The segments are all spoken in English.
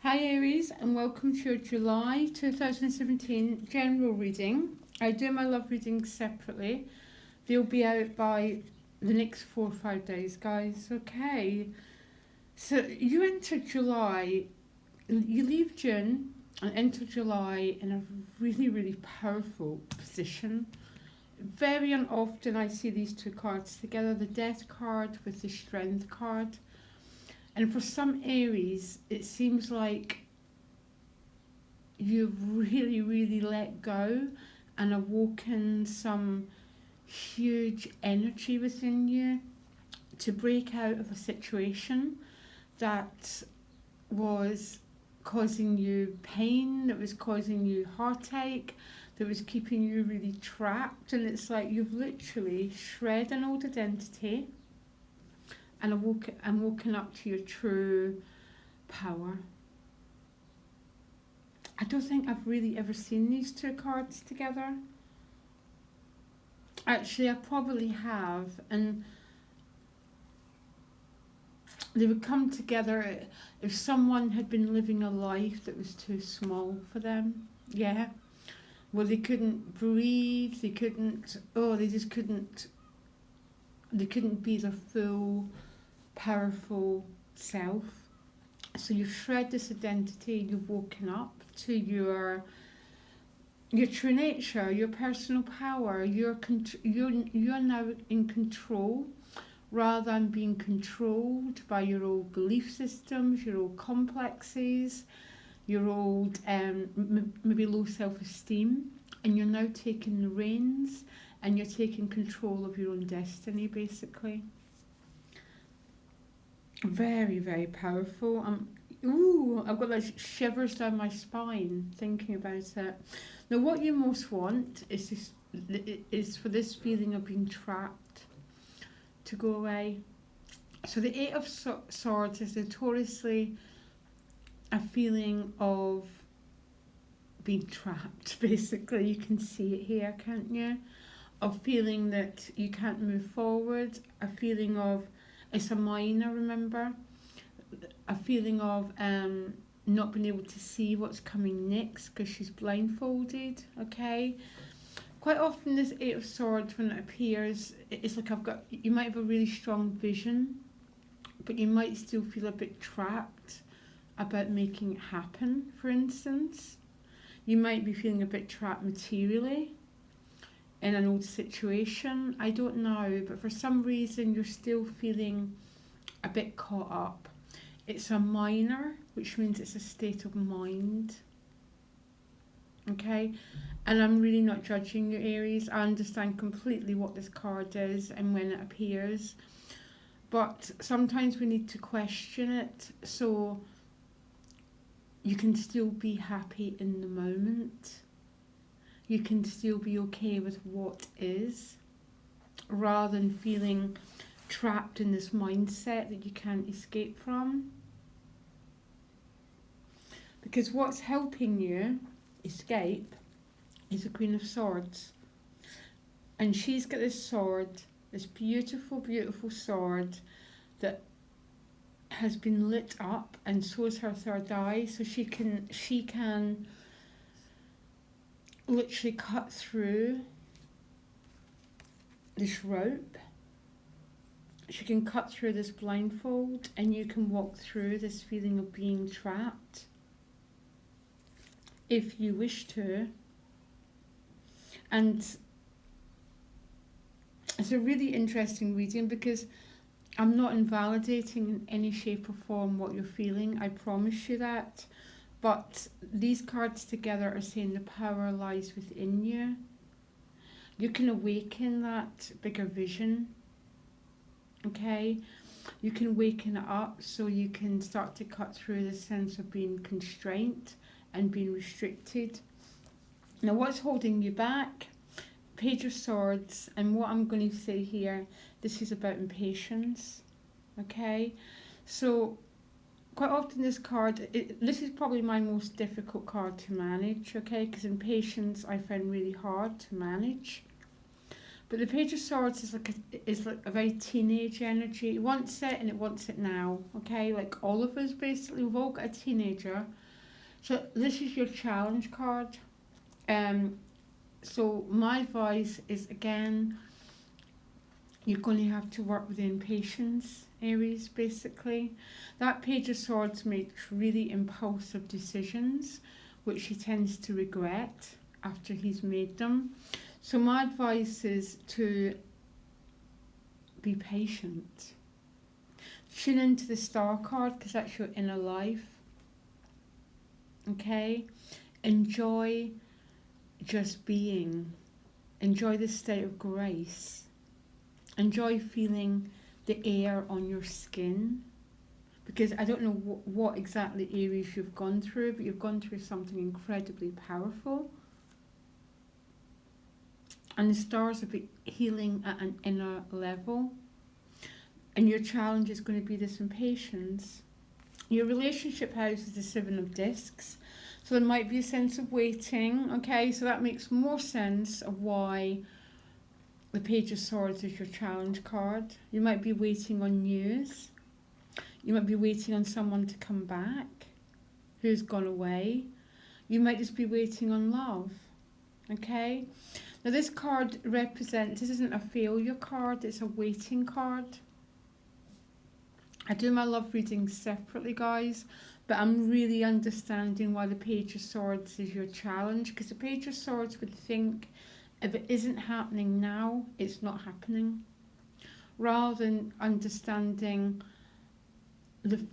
Hi Aries, and welcome to your July 2017 general reading. I do my love readings separately. They'll be out by the next 4 or 5 days, guys. Okay. So you enter July, you leave June and enter July in a really, really powerful position. Very unoften I see these two cards together, the Death card with the Strength card. And for some Aries, it seems like you've really, really let go and awoken some huge energy within you to break out of a situation that was causing you pain, that was causing you heartache, that was keeping you really trapped. And it's like you've literally shred an old identity and woken up to your true power. I don't think I've really ever seen these two cards together. Actually, I probably have, and they would come together if someone had been living a life that was too small for them. Yeah. Well, they couldn't breathe, they just couldn't, they couldn't be their full, powerful self. So you've shred this identity, you've woken up to your true nature, your personal power. You're now in control rather than being controlled by your old belief systems, your old complexes, your old maybe low self-esteem, and you're now taking the reins and you're taking control of your own destiny, basically. Very, very powerful. I've got like shivers down my spine thinking about it. Now, what you most want is for this feeling of being trapped to go away. So the Eight of Swords is notoriously a feeling of being trapped, basically. You can see it here, can't you? Of feeling that you can't move forward, a feeling of, it's a minor, remember? A feeling of not being able to see what's coming next because she's blindfolded, okay? Quite often this Eight of Swords, when it appears, it's like you might have a really strong vision, but you might still feel a bit trapped about making it happen, for instance. You might be feeling a bit trapped materially in an old situation. I don't know, but for some reason you're still feeling a bit caught up. It's a minor, which means it's a state of mind. Okay? And I'm really not judging you, Aries. I understand completely what this card is and when it appears. But sometimes we need to question it so you can still be happy in the moment. You can still be okay with what is, rather than feeling trapped in this mindset that you can't escape from. Because what's helping you escape is the Queen of Swords. And she's got this sword, this beautiful, beautiful sword that has been lit up, and so is her third eye, so she can literally cut through this rope. She can cut through this blindfold, and you can walk through this feeling of being trapped if you wish to. And it's a really interesting reading because I'm not invalidating in any shape or form what you're feeling, I promise you that. But these cards together are saying the power lies within you. You can awaken that bigger vision, okay? You can awaken it up so you can start to cut through the sense of being constrained and being restricted. Now, what's holding you back? Page of Swords, and what I'm going to say here, this is about impatience, okay? So quite often this card, this is probably my most difficult card to manage, okay? Because impatience I find really hard to manage. But the Page of Swords is like a very teenage energy. It wants it and it wants it now. Okay, like all of us basically, we've all got a teenager. So this is your challenge card. So my advice is, again, you're going to have to work with impatience, Aries, basically. That Page of Swords makes really impulsive decisions, which he tends to regret after he's made them. So my advice is to be patient. Tune into the Star card, because that's your inner life. Okay? Enjoy just being. Enjoy the state of grace. Enjoy feeling the air on your skin, because I don't know what exactly Aries you've gone through, but you've gone through something incredibly powerful. And the stars are healing at an inner level. And your challenge is going to be this impatience. Your relationship house is the Seven of Discs. So there might be a sense of waiting, okay? So that makes more sense of why the Page of Swords is your challenge card. You might be waiting on news. You might be waiting on someone to come back who's gone away. You might just be waiting on love, okay? Now this card represents, this isn't a failure card, it's a waiting card. I do my love readings separately, guys, but I'm really understanding why the Page of Swords is your challenge, because the Page of Swords would think, if it isn't happening now, it's not happening. Rather than understanding the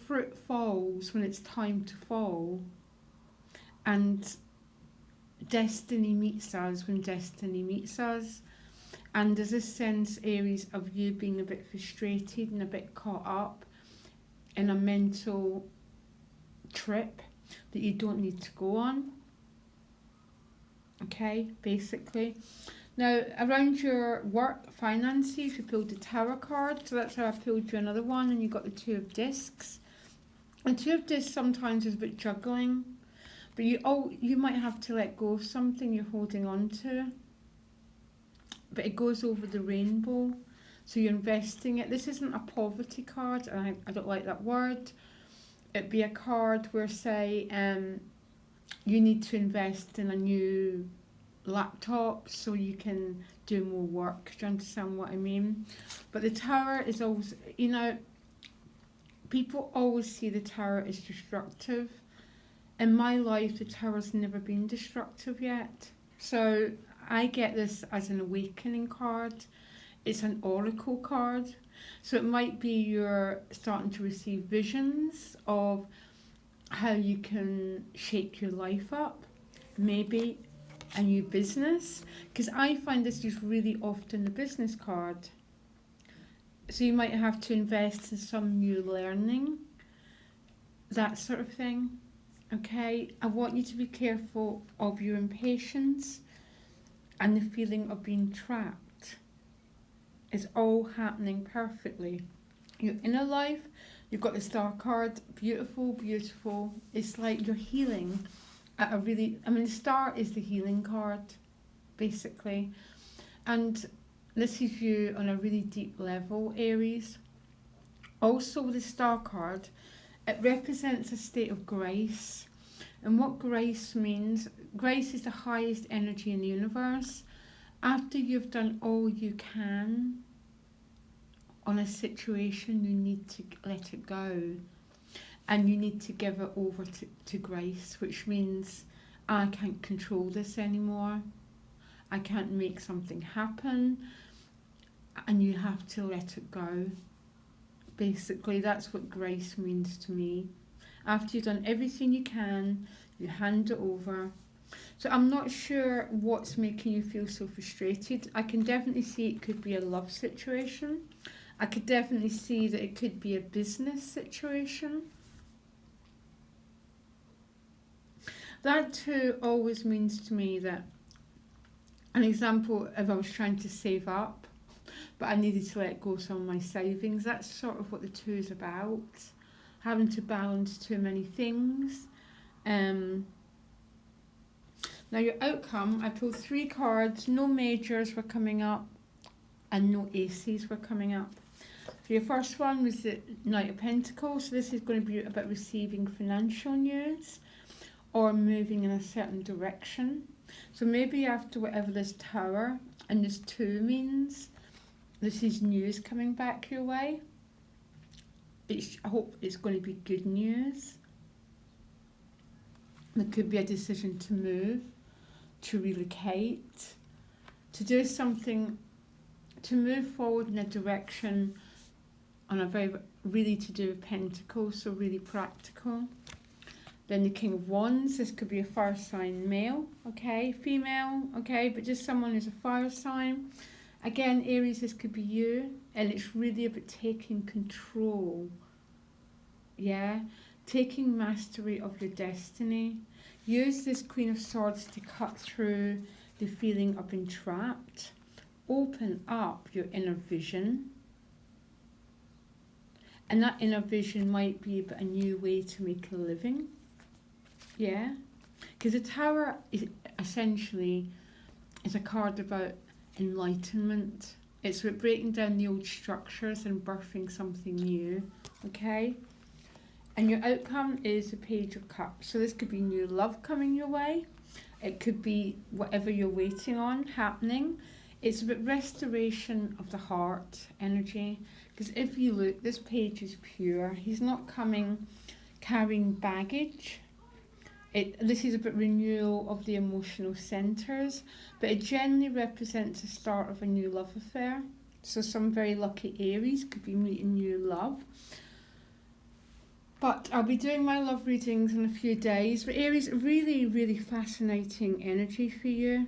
fruit falls when it's time to fall, and destiny meets us when destiny meets us. And there's this sense, Aries, of you being a bit frustrated and a bit caught up in a mental trip that you don't need to go on. Okay, basically. Now, around your work, finances, you pulled the Tower card. So that's how I pulled you another one, and you got the Two of Discs. And Two of Discs sometimes is a bit juggling. But you might have to let go of something you're holding on to. But it goes over the rainbow. So you're investing it. This isn't a poverty card, and I don't like that word. It'd be a card where, say, you need to invest in a new laptop so you can do more work. Do you understand what I mean? But the Tower is always, people always see the Tower as destructive. In my life, the Tower's never been destructive yet. So I get this as an awakening card. It's an oracle card. So it might be you're starting to receive visions of how you can shake your life up. Maybe a new business. Because I find this is really often the business card. So you might have to invest in some new learning. That sort of thing. Okay, I want you to be careful of your impatience and the feeling of being trapped. It's all happening perfectly. Your inner life, you've got the Star card, beautiful, beautiful. It's like you're healing at a really, the Star is the healing card, basically. And this is you on a really deep level, Aries. Also with the Star card, it represents a state of grace. And what grace means, grace is the highest energy in the universe. After you've done all you can on a situation, you need to let it go. And you need to give it over to grace, which means I can't control this anymore. I can't make something happen. And you have to let it go. Basically, that's what grace means to me. After you've done everything you can, you hand it over. So I'm not sure what's making you feel so frustrated. I can definitely see it could be a love situation. I could definitely see that it could be a business situation. That too always means to me that, an example, if I was trying to save up, but I needed to let go of some of my savings, that's sort of what the two is about. Having to balance too many things. Now your outcome, I pulled 3 cards, no majors were coming up and no aces were coming up. So your first one was the Knight of Pentacles, so this is going to be about receiving financial news or moving in a certain direction. So maybe after whatever this Tower and this 2 means, this is news coming back your way. I hope it's going to be good news. There could be a decision to move, to relocate, to do something, to move forward in a direction on a very, really to do with Pentacles, so really practical. Then the King of Wands, this could be a fire sign male, okay, female, okay, but just someone who's a fire sign. Again, Aries, this could be you, and it's really about taking control, yeah, taking mastery of your destiny. Use this Queen of Swords to cut through the feeling of being trapped. Open up your inner vision, and that inner vision might be about a new way to make a living, yeah, because the Tower is essentially is a card about enlightenment. It's about breaking down the old structures and birthing something new, okay? And your outcome is the Page of Cups. So this could be new love coming your way. It could be whatever you're waiting on happening. It's about restoration of the heart energy. Because if you look, this page is pure. He's not coming carrying baggage. This is about renewal of the emotional centres, but it generally represents the start of a new love affair. So some very lucky Aries could be meeting new love. But I'll be doing my love readings in a few days. But Aries, really, really fascinating energy for you.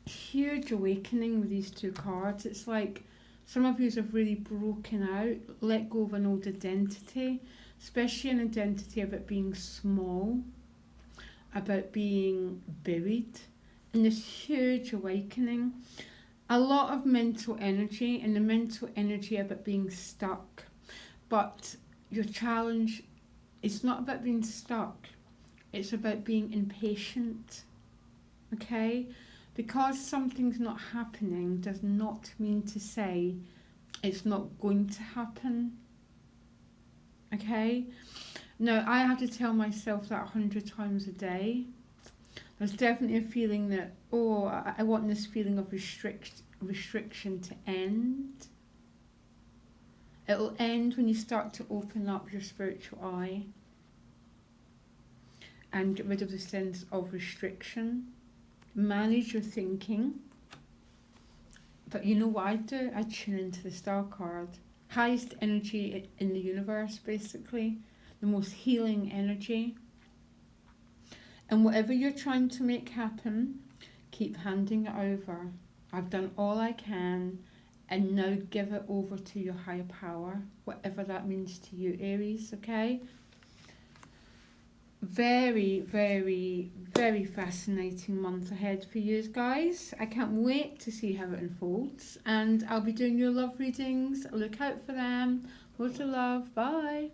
Huge awakening with these 2 cards. It's like some of you have really broken out, let go of an old identity, especially an identity about being small, about being buried, and this huge awakening. A lot of mental energy, and the mental energy about being stuck. But your challenge is not about being stuck, it's about being impatient, okay? Because something's not happening does not mean to say it's not going to happen. Okay? Now, I have to tell myself that 100 times a day. There's definitely a feeling that, oh, I want this feeling of restriction to end. It'll end when you start to open up your spiritual eye and get rid of the sense of restriction. Manage your thinking. But you know what I do? I tune into the Star card. Highest energy in the universe, basically. The most healing energy. And whatever you're trying to make happen, keep handing it over. I've done all I can, and now give it over to your higher power, whatever that means to you, Aries, okay? Very, very, very fascinating month ahead for you guys. I can't wait to see how it unfolds. And I'll be doing your love readings. Look out for them. Lots of love. Bye.